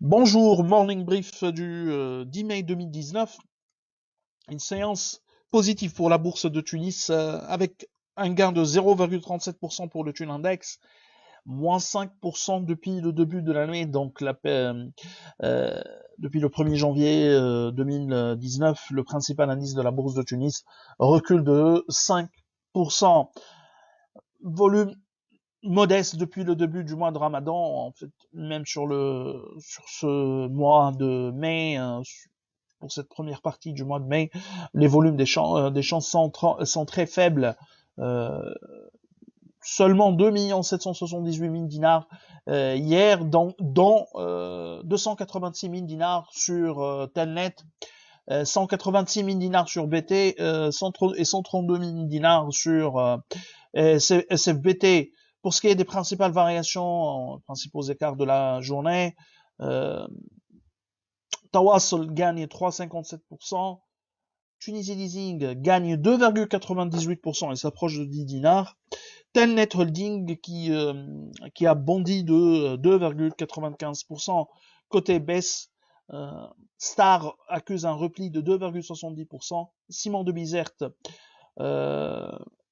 Bonjour, morning brief du 10 mai 2019. Une séance positive pour la bourse de Tunis avec un gain de 0,37% pour le Tun Index, moins 5% depuis le début de l'année, donc depuis le 1er janvier 2019, le principal indice de la bourse de Tunis recule de 5%. Volume modeste depuis le début du mois de Ramadan, en fait, même sur ce mois de mai, pour cette première partie du mois de mai, les volumes des champs sont très faibles. Seulement 2 778 000 dinars hier, dont 286 000 dinars sur Telnet, 186 000 dinars sur BT et 132 000 dinars sur SFBT. Pour ce qui est des principales variations, principaux écarts de la journée, Tawassul gagne 3,57%, Tunisie Leasing gagne 2,98% et s'approche de 10 dinars, Telnet Holding qui a bondi de 2,95%. Côté baisse, Star accuse un repli de 2,70%, Simon de Bizerte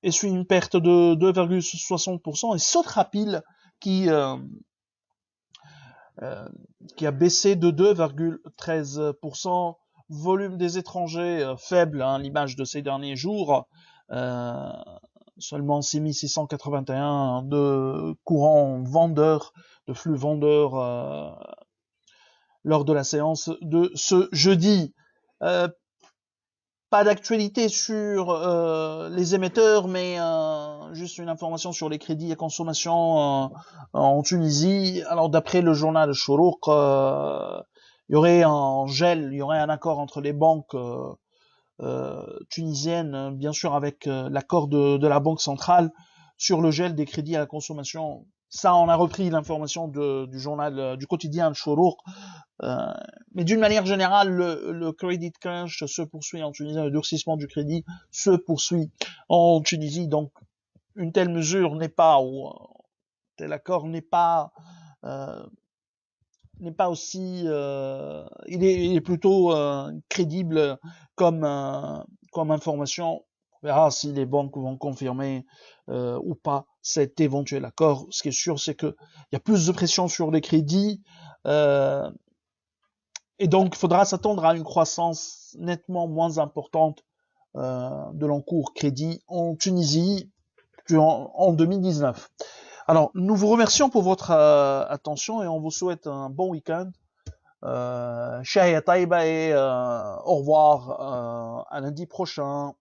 essuie une perte de 2,60% et Sotrapil qui a baissé de 2,13%. Volume des étrangers faible, hein, l'image de ces derniers jours. Seulement 6681 de courant vendeur, de flux vendeur lors de la séance de ce jeudi. Pas d'actualité sur les émetteurs, mais juste une information sur les crédits à consommation en Tunisie. Alors d'après le journal Chourouk, il y aurait un gel, il y aurait un accord entre les banques tunisiennes, bien sûr avec l'accord de la Banque centrale, sur le gel des crédits à la consommation. Ça, on a repris l'information du journal, du quotidien Chourouk. Mais d'une manière générale, le credit crunch se poursuit en Tunisie, le durcissement du crédit se poursuit en Tunisie. Donc, une telle mesure n'est pas, ou tel accord n'est pas aussi, il est plutôt crédible comme information. On verra si les banques vont confirmer ou pas cet éventuel accord. Ce qui est sûr, c'est que il y a plus de pression sur les crédits. Et donc, il faudra s'attendre à une croissance nettement moins importante de l'encours crédit en Tunisie en 2019. Alors, nous vous remercions pour votre attention et on vous souhaite un bon week-end. Shahia Taïba et au revoir à lundi prochain.